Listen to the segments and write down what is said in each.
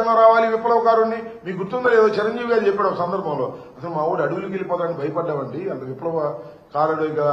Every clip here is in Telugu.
ఏమన్నా రావాలి విప్లవకారుణ్ణి. మీకు గుర్తుందో లేదో చిరంజీవి గారు చెప్పాడు ఒక సందర్భంలో, అసలు మా వాడు అడవులకు వెళ్ళిపోతాడని భయపడ్డామండి, అంత విప్లవకారుడిగా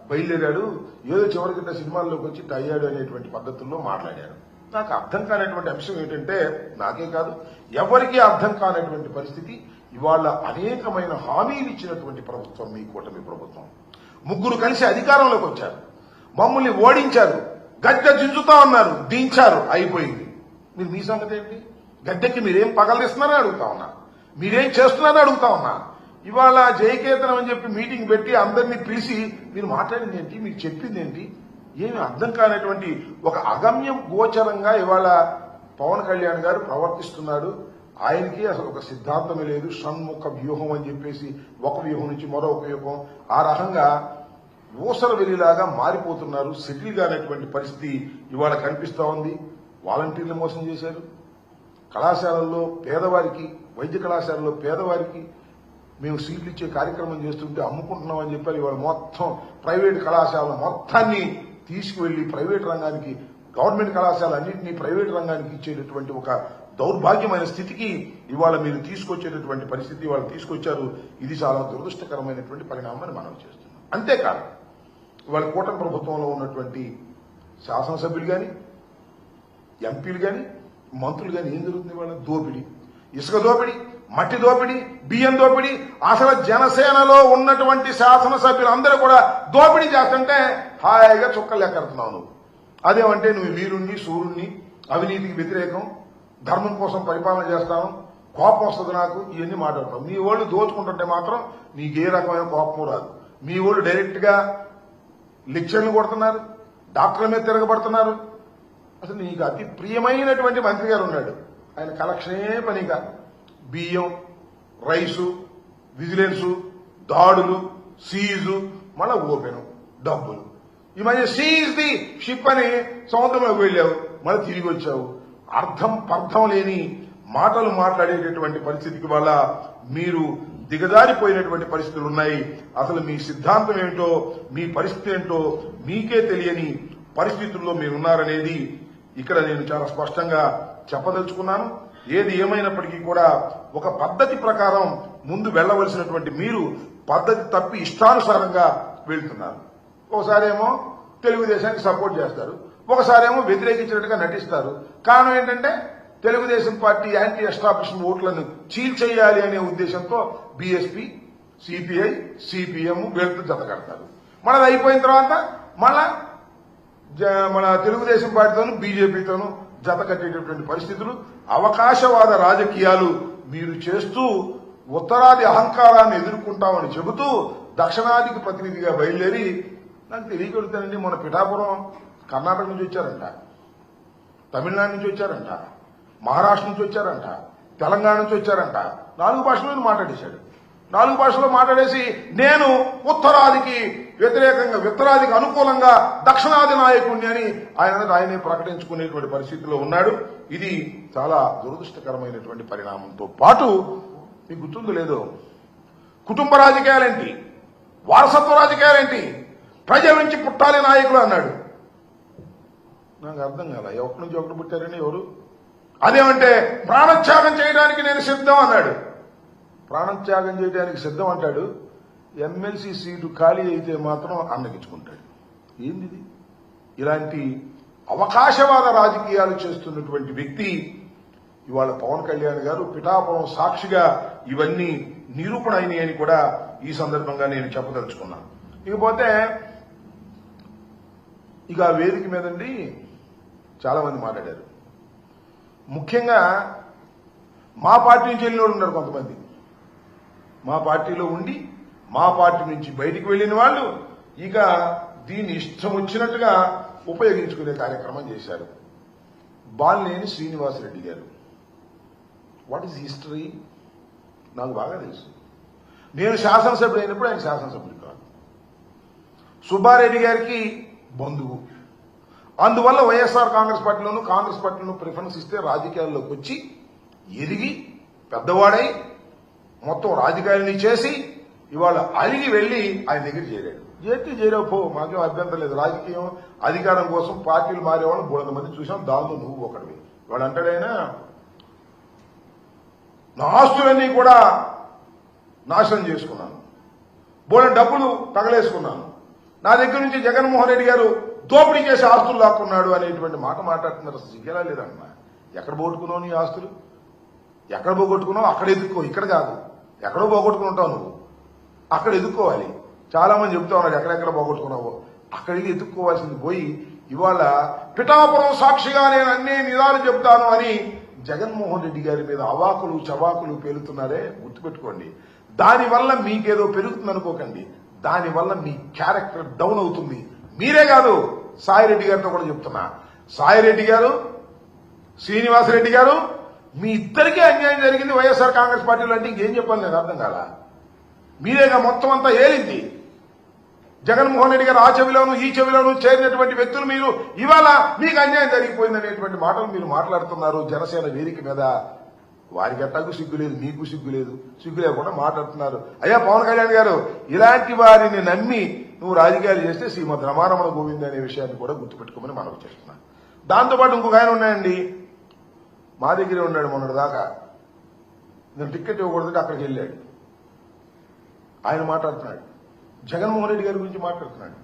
బయలుదేరాడు, ఏదో చివరికి సినిమాల్లోకి వచ్చి అయ్యాడు అనేటువంటి పద్ధతుల్లో మాట్లాడారు. నాకు అర్థం కానటువంటి అంశం ఏంటంటే, నాకే కాదు ఎవరికీ అర్థం కానటువంటి పరిస్థితి, ఇవాళ అనేకమైన హామీలు ఇచ్చినటువంటి ప్రభుత్వం మీ కూటమి ప్రభుత్వం. ముగ్గురు కలిసి అధికారంలోకి వచ్చారు, మమ్మల్ని ఓడించారు, గద్దె దించుతా ఉన్నారు, దించారు, అయిపోయింది. మీరు మీ సంగతి ఏంటి? గద్దెకి మీరేం పగలిస్తున్నారని అడుగుతా ఉన్నా, మీరేం చేస్తున్నారని అడుగుతా ఉన్నా. ఇవాళ జయకేతనం అని చెప్పి మీటింగ్ పెట్టి అందరినీ పిలిచి మీరు మాట్లాడింది ఏంటి, మీకు చెప్పింది ఏంటి, ఏమి అర్థం కానటువంటి ఒక అగమ్యం గోచరంగా ఇవాళ పవన్ కళ్యాణ్ గారు ప్రవర్తిస్తున్నాడు. ఆయనకి అసలు ఒక సిద్ధాంతమే లేదు, షణ్ముఖ వ్యూహం అని చెప్పేసి ఒక వ్యూహం నుంచి మరొక వ్యూహం, ఆ రకంగా ఊసర వెలిలాగా మారిపోతున్నారు. సెటిల్ కానటువంటి పరిస్థితి ఇవాళ కనిపిస్తా ఉంది. వాలంటీర్లు మోసం చేశారు. కళాశాలల్లో పేదవారికి, వైద్య కళాశాలలో పేదవారికి మేము సీట్లు ఇచ్చే కార్యక్రమం చేస్తుంటే అమ్ముకుంటున్నామని చెప్పారు. ఇవాళ మొత్తం ప్రైవేట్ కళాశాల మొత్తాన్ని తీసుకువెళ్లి ప్రైవేట్ రంగానికి, గవర్నమెంట్ కళాశాల అన్నింటినీ ప్రైవేట్ రంగానికి ఇచ్చేటటువంటి ఒక దౌర్భాగ్యమైన స్థితికి ఇవాళ మీరు తీసుకొచ్చేటటువంటి పరిస్థితి ఇవాళ తీసుకొచ్చారు. ఇది చాలా దురదృష్టకరమైనటువంటి పరిణామాన్ని మనం చేస్తున్నాం. అంతేకాదు ఇవాళ కూటమి ప్రభుత్వంలో ఉన్నటువంటి శాసనసభ్యులు కానీ, ఎంపీలు కానీ, మంత్రులు కానీ ఏం జరుగుతుంది? ఇవాళ దోపిడీ, ఇసుక దోపిడీ, మట్టి దోపిడీ, బియ్యం దోపిడీ. అసలు జనసేనలో ఉన్నటువంటి శాసనసభ్యులందరూ కూడా దోపిడీ చేస్తుంటే హాయిగా చుక్కలు లెక్కెడుతున్నావు నువ్వు. అదేమంటే నువ్వు వీరుణ్ణి, సూర్యుణ్ణి, అవినీతికి వ్యతిరేకం, ధర్మం కోసం పరిపాలన చేస్తాను, కోపం వస్తుంది నాకు, ఇవన్నీ మాట్లాడతాం. మీ వాళ్ళు దోచుకుంటుంటే మాత్రం నీకు ఏ రకమైన కోపం రాదు. మీ వాళ్ళు డైరెక్ట్ గా లెక్చర్లు కొడుతున్నారు, డాక్టర్ల మీద తిరగబడుతున్నారు. అసలు నీకు అతి ప్రియమైనటువంటి మంత్రి గారు ఉన్నాడు, ఆయన కలెక్షనే పనిగా బియ్యం, రైసు, విజిలెన్సు, దాడులు, సీజు, మళ్ళా ఓపెను, డబ్బులు. ఈ మధ్య సీజ్ ది షిప్ అని సముద్రంలోకి వెళ్ళావు, మళ్ళీ తిరిగి వచ్చావు. అర్థం పర్థం లేని మాటలు మాట్లాడేటటువంటి పరిస్థితికి వల్ల మీరు దిగజారిపోయినటువంటి పరిస్థితులు ఉన్నాయి. అసలు మీ సిద్ధాంతం ఏంటో, మీ పరిస్థితి ఏంటో మీకే తెలియని పరిస్థితుల్లో మీరున్నారనేది ఇక్కడ నేను చాలా స్పష్టంగా చెప్పదలుచుకున్నాను. ఏది ఏమైనప్పటికీ కూడా ఒక పద్ధతి ప్రకారం ముందు వెళ్లవలసినటువంటి మీరు పద్ధతి తప్పి ఇష్టానుసారంగా వెళ్తున్నారు. ఒకసారేమో తెలుగుదేశానికి సపోర్ట్ చేస్తారు, ఒకసారేమో వ్యతిరేకించినట్టుగా నటిస్తారు. కారణం ఏంటంటే తెలుగుదేశం పార్టీ యాంటీ ఎస్టాబ్లిష్మెంట్ ఓట్లను చీల్చేయాలి అనే ఉద్దేశంతో బీఎస్పీ, సిపిఐ, సిపిఎం వీళ్ళతో జతకడతారు. మనది అయిపోయిన తర్వాత మళ్ళా మన తెలుగుదేశం పార్టీతోనూ బీజేపీతోనూ జత కట్టేటటువంటి పరిస్థితులు, అవకాశవాద రాజకీయాలు మీరు చేస్తూ ఉత్తరాది అహంకారాన్ని ఎదుర్కొంటామని చెబుతూ దక్షిణాదికి ప్రతినిధిగా బయలుదేరి, నాకు తెలియగలుగుతానండి, మన పిఠాపురం కర్ణాటక నుంచి వచ్చారంట, తమిళనాడు నుంచి వచ్చారంట, మహారాష్ట్ర నుంచి వచ్చారంట, తెలంగాణ నుంచి వచ్చారంట, 4 భాషల్లో మాట్లాడేశాడు. 4 భాషల్లో మాట్లాడేసి నేను ఉత్తరాదికి వ్యతిరేకంగా, ఉత్తరాదికి అనుకూలంగా దక్షిణాది నాయకుడిని అని ఆయనే ప్రకటించుకునేటువంటి పరిస్థితిలో ఉన్నాడు. ఇది చాలా దురదృష్టకరమైనటువంటి పరిణామంతో పాటు మీకు గుర్తుందో లేదో, కుటుంబ రాజకీయాలేంటి, వారసత్వ రాజకీయాలేంటి, ప్రజల నుంచి పుట్టాలి నాయకులు అన్నాడు. నాకు అర్థం కాల, ఒకటి నుంచి ఒకటి పుట్టారని ఎవరు? అదేమంటే ప్రాణత్యాగం చేయడానికి నేను సిద్ధం అన్నాడు. ప్రాణత్యాగం చేయడానికి సిద్ధం అంటాడు, ఎమ్మెల్సీ సీటు ఖాళీ అయితే మాత్రం అన్నగించుకుంటాడు. ఏంది ఇలాంటి అవకాశవాద రాజకీయాలు చేస్తున్నటువంటి వ్యక్తి ఇవాళ పవన్ కళ్యాణ్ గారు పిఠాపురం సాక్షిగా ఇవన్నీ నిరూపణ అయినాయని కూడా ఈ సందర్భంగా నేను చెప్పదలుచుకున్నాను. ఇకపోతే ఇక వేదిక మీదండి చాలా మంది మాట్లాడారు. ముఖ్యంగా మా పార్టీ నుంచి వెళ్ళిన వాళ్ళు ఉన్నారు కొంతమంది. మా పార్టీలో ఉండి మా పార్టీ నుంచి బయటికి వెళ్లిన వాళ్ళు ఇక దీన్ని ఇష్టం వచ్చినట్టుగా ఉపయోగించుకునే కార్యక్రమం చేశారు. బాలినేని శ్రీనివాసరెడ్డి గారు, వాట్ ఈజ్ హిస్టరీ నాకు బాగా తెలుసు. నేను శాసనసభ్యుడు అయినప్పుడు ఆయన శాసనసభ్యుడు కాదు. సుబ్బారెడ్డి గారికి బంధువు. అందువల్ల వైఎస్ఆర్ కాంగ్రెస్ పార్టీలోనూ ప్రిఫరెన్స్ ఇస్తే రాజకీయాల్లోకి వచ్చి ఎదిగి పెద్దవాడై మొత్తం రాజకీయాలని చేసి ఇవాళ అలిగి వెళ్లి ఆయన దగ్గర చేరాడు. ఏంటి చేరావు, మాకేం అభ్యంతరం లేదు. రాజకీయం అధికారం కోసం పార్టీలు మారేవాళ్ళు 300 మంది చూసాం, దానిలో నువ్వు ఒకటివి. వాడు అంటాడైనా నా ఆస్తులన్నీ కూడా నాశనం చేసుకున్నాను, బోలెడు డబ్బులు తగలేసుకున్నాను, నా దగ్గర నుంచి జగన్మోహన్ రెడ్డి గారు దోపిడీ చేసి ఆస్తులు లాక్కున్నాడు అనేటువంటి మాట మాట్లాడుతున్నారు. అసలు సిగ్గేలా లేదన్నా. ఎక్కడ పోగొట్టుకున్నావు నీ ఆస్తులు? ఎక్కడ పోగొట్టుకున్నావు అక్కడ ఎదుక్కో, ఇక్కడ కాదు. ఎక్కడో పోగొట్టుకుంటావు నువ్వు, అక్కడ ఎదుక్కోవాలి. చాలా మంది చెప్తా ఉన్నారు ఎక్కడెక్కడ పోగొట్టుకున్నావో. అక్కడికి ఎదుక్కోవాల్సింది పోయి ఇవాళ పిఠాపురం సాక్షిగా నేను అన్ని నిజాలు చెప్తాను అని జగన్మోహన్ రెడ్డి గారి మీద అవాకులు చవాకులు పేలుతున్నారే, గుర్తుపెట్టుకోండి. దానివల్ల మీకేదో పెరుగుతుంది అనుకోకండి. దానివల్ల మీ క్యారెక్టర్ డౌన్ అవుతుంది. మీరే కాదు, సాయిరెడ్డి గారితో కూడా చెప్తున్నా. సాయిరెడ్డి గారు, శ్రీనివాసరెడ్డి గారు, మీ ఇద్దరికీ అన్యాయం జరిగింది వైఎస్ఆర్ కాంగ్రెస్ పార్టీలో. అంటే ఇంకేం చెప్పాలి నాకు అర్థం కాల. మీరేగా మొత్తం అంతా ఏలింది. జగన్మోహన్ రెడ్డి గారు ఆ చెవిలోను ఈ చెవిలోను చేరినటువంటి వ్యక్తులు మీరు ఇవాళ మీకు అన్యాయం జరిగిపోయిందనేటువంటి మాటలు మీరు మాట్లాడుతున్నారు జనసేన వేదిక మీద. వారికి ఎట్టాకు సిగ్గు లేదు, మీకు సిగ్గు లేదు. సిగ్గు లేకుండా మాట్లాడుతున్నారు. అయ్యా పవన్ కళ్యాణ్ గారు, ఇలాంటి వారిని నమ్మి నువ్వు రాజకీయాలు చేస్తే శ్రీమద్ రమారమణ గోవింద్ అనే విషయాన్ని కూడా గుర్తుపెట్టుకోమని మనవి చేస్తున్నా. దాంతోపాటు ఇంకొక ఆయన ఉన్నాయండి, మా దగ్గరే ఉన్నాడు మొన్నటి దాకా. నేను టికెట్ ఇవ్వకూడదు అక్కడికి వెళ్ళాడు. ఆయన మాట్లాడుతున్నాడు, జగన్మోహన్ రెడ్డి గారి గురించి మాట్లాడుతున్నాడు.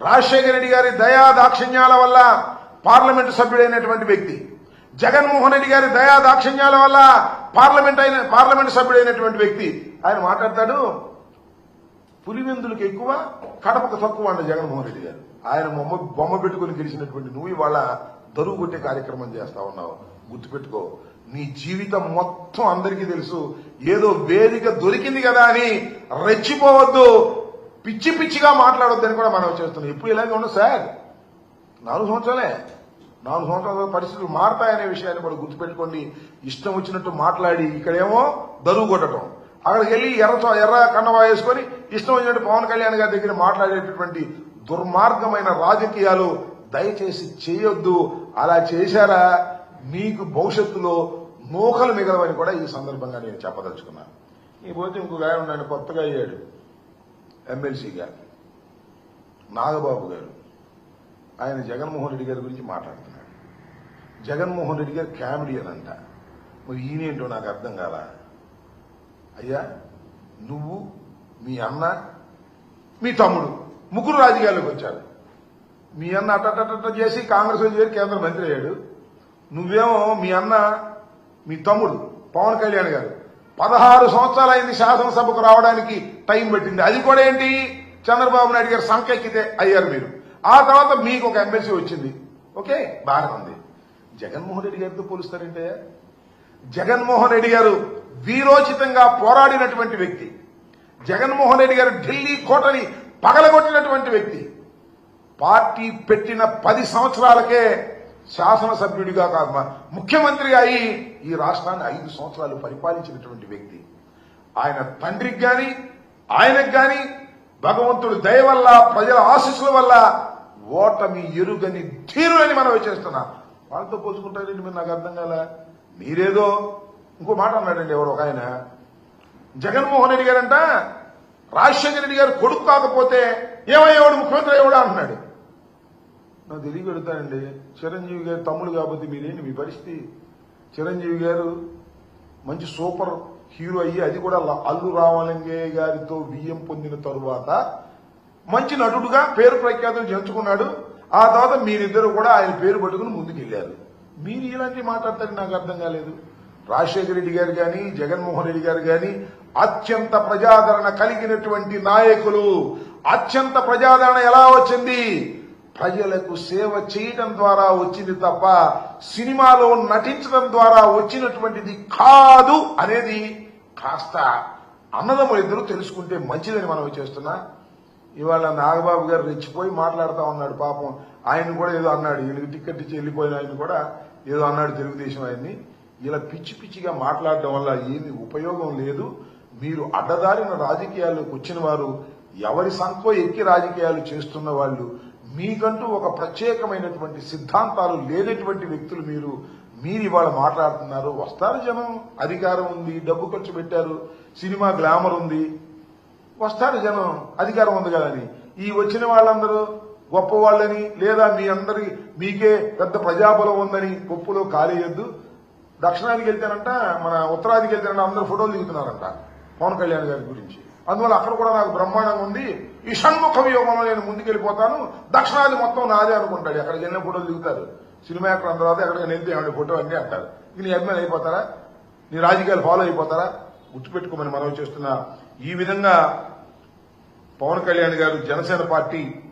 రాజశేఖర రెడ్డి గారి దయా దాక్షిణ్యాల వల్ల పార్లమెంటు సభ్యుడైనటువంటి వ్యక్తి, జగన్మోహన్ రెడ్డి గారి దయా దాక్షిణ్యాల వల్ల పార్లమెంటు సభ్యుడైనటువంటి వ్యక్తి ఆయన మాట్లాడతాడు. పులివెందులకు ఎక్కువ, కడపకు తక్కువ అన్న జగన్మోహన్ రెడ్డి గారు. ఆయన బొమ్మ పెట్టుకుని గెలిచినటువంటి నువ్వు ఇవాళ దరువు కొట్టే కార్యక్రమం చేస్తా ఉన్నావు. గుర్తుపెట్టుకో, నీ జీవితం మొత్తం అందరికీ తెలుసు. ఏదో వేదిక దొరికింది కదా అని రెచ్చిపోవద్దు, పిచ్చి పిచ్చిగా మాట్లాడొద్దని కూడా మనం చేస్తున్నాం. ఎప్పుడు ఇలాగే ఉండదు సార్. 4 సంవత్సరాలే, 4 సంవత్సరాల పరిస్థితులు మారతాయనే విషయాన్ని కూడా గుర్తుపెట్టుకోండి. ఇష్టం వచ్చినట్టు మాట్లాడి ఇక్కడేమో దరువు కొట్టడం, అక్కడికి వెళ్ళి ఎర్ర కన్నవా వేసుకొని ఇష్టం వచ్చినట్టు పవన్ కళ్యాణ్ గారి దగ్గర మాట్లాడేటటువంటి దుర్మార్గమైన రాజకీయాలు దయచేసి చేయొద్దు. అలా చేశారా మీకు భవిష్యత్తులో నూకలు మిగలవని కూడా ఈ సందర్భంగా నేను చెప్పదలుచుకున్నాను. ఈ పోతే ఇంకొక ఆయన ఉన్నాడు, కొత్తగా అయ్యాడు ఎమ్మెల్సీగా, నాగబాబు గారు. ఆయన జగన్మోహన్ రెడ్డి గారి గురించి మాట్లాడుతున్నాడు. జగన్మోహన్ రెడ్డి గారు కామెడియన్ అంట. మరి ఈయనేంటో నాకు అర్థం కాల. అయ్యా, నువ్వు, మీ అన్న, మీ తమ్ముడు ముగ్గురు రాజకీయాల్లోకి వచ్చారు. మీ అన్న అట్ట చేసి కాంగ్రెస్ చేరి కేంద్ర మంత్రి అయ్యాడు. నువ్వేమో మీ అన్న, మీ తమ్ముడు పవన్ కళ్యాణ్ గారు 16 సంవత్సరాలైంది శాసనసభకు రావడానికి టైం పెట్టింది. అది కూడా ఏంటి, చంద్రబాబు నాయుడు గారు సంకెక్కితే అయ్యారు మీరు. ఆ తర్వాత మీకు ఒక ఎమ్మెల్సీ వచ్చింది. ఓకే, బాగానే ఉంది. జగన్మోహన్ రెడ్డి గారితో పోలుస్తారంటే, జగన్మోహన్ రెడ్డి గారు వీరోచితంగా పోరాడినటువంటి వ్యక్తి. జగన్మోహన్ రెడ్డి గారు ఢిల్లీ కోటని పగలగొట్టినటువంటి వ్యక్తి. పార్టీ పెట్టిన 10 సంవత్సరాలకే శాసనసభ్యుడిగా కాదు ముఖ్యమంత్రిగా అయి ఈ రాష్ట్రాన్ని 5 సంవత్సరాలు పరిపాలించినటువంటి వ్యక్తి. ఆయన తండ్రికి గాని ఆయనకు గాని భగవంతుడి దయ వల్ల, ప్రజల ఆశీస్సుల వల్ల ఓటమి ఎరుగని ధీరులని మనం చేస్తున్నా. వాళ్ళతో పోల్చుకుంటారండి మీరు, నాకు అర్థం కాల. మీరేదో ఇంకో మాట అన్నాడండి ఎవరు ఒక ఆయన, జగన్మోహన్ రెడ్డి గారంట రాజశేఖర రెడ్డి గారు కొడుకు కాకపోతే ఏమయ్యేవాడు, ముఖ్యమంత్రి అయ్యేవాడు అంటున్నాడు. నాకు తెలియగలుగుతానండి, చిరంజీవి గారు తమ్ముడు కాబట్టి మీరేంటి మీ పరిస్థితి? చిరంజీవి గారు మంచి సూపర్ హీరో అయ్యి, అది కూడా అల్లు రామలింగయ్య గారితో వియ్యం పొందిన తరువాత మంచి నటుడుగా పేరు ప్రఖ్యాతులు చేర్చుకున్నాడు. ఆ తర్వాత మీరిద్దరు కూడా ఆయన పేరు పట్టుకుని ముందుకెళ్లారు. మీరు ఇలాంటి మాట్లాడతారని నాకు అర్థం కాలేదు. రాజశేఖర రెడ్డి గారు గాని, జగన్మోహన్ రెడ్డి గారు గాని అత్యంత ప్రజాదరణ కలిగినటువంటి నాయకులు. అత్యంత ప్రజాదరణ ఎలా వచ్చింది? ప్రజలకు సేవ చేయడం ద్వారా వచ్చింది తప్ప సినిమాలో నటించడం ద్వారా వచ్చినటువంటిది కాదు అనేది కాస్త అన్నదమ్ములు ఇద్దరు తెలుసుకుంటే మంచిదని మనం చేస్తున్నా. ఇవాళ నాగబాబు గారు రెచ్చిపోయి మాట్లాడుతూ ఉన్నాడు. పాపం ఆయన కూడా ఏదో అన్నాడు, ఈయనకి టికెట్ ఇచ్చి వెళ్ళిపోయిన ఆయన కూడా ఏదో అన్నాడు తెలుగుదేశం ఆయన్ని. ఇలా పిచ్చి పిచ్చిగా మాట్లాడడం వల్ల ఏమీ ఉపయోగం లేదు. మీరు అడ్డదారిన రాజకీయాల్లోకి వచ్చిన వారు, ఎవరి సంఖో ఎక్కి రాజకీయాలు చేస్తున్న వాళ్ళు, మీకంటూ ఒక ప్రత్యేకమైనటువంటి సిద్ధాంతాలు లేనటువంటి వ్యక్తులు మీరు ఇవాళ మాట్లాడుతున్నారు. వస్తారు జనం, అధికారం ఉంది, డబ్బు ఖర్చు పెట్టారు, సినిమా గ్లామర్ ఉంది, వస్తారు జనం, అధికారం ఉంది కదని. ఈ వచ్చిన వాళ్ళందరూ గొప్ప వాళ్ళని లేదా మీకే పెద్ద ప్రజాబలం ఉందని పప్పులో కాలేయొద్దు. దక్షిణాదికి వెళ్తానంట, మన ఉత్తరాదికి వెళ్తానంట, అందరూ ఫోటోలు దిగుతున్నారంట పవన్ కళ్యాణ్ గారి గురించి. అందువల్ల అక్కడ కూడా నాకు బ్రహ్మాండంగా ఉంది. ఈ షణ్ముఖ వ్యూహంలో నేను ముందుకెళ్ళిపోతాను, దక్షిణాది మొత్తం నాదే అనుకుంటాడు. అక్కడికి వెళ్ళిన ఫోటోలు దిగుతారు సినిమా యాక్టర్ అందరూ. ఎక్కడికి వెళ్తే ఏమంటే ఫోటో అన్నీ అంటారు. ఇక నీ అభిమానులు అయిపోతారా? నీ రాజకీయాలు ఫాలో అయిపోతారా? గుర్తుపెట్టుకోమని మనవి చేస్తున్నా. ఈ విధంగా పవన్ కళ్యాణ్ గారు జనసేన పార్టీ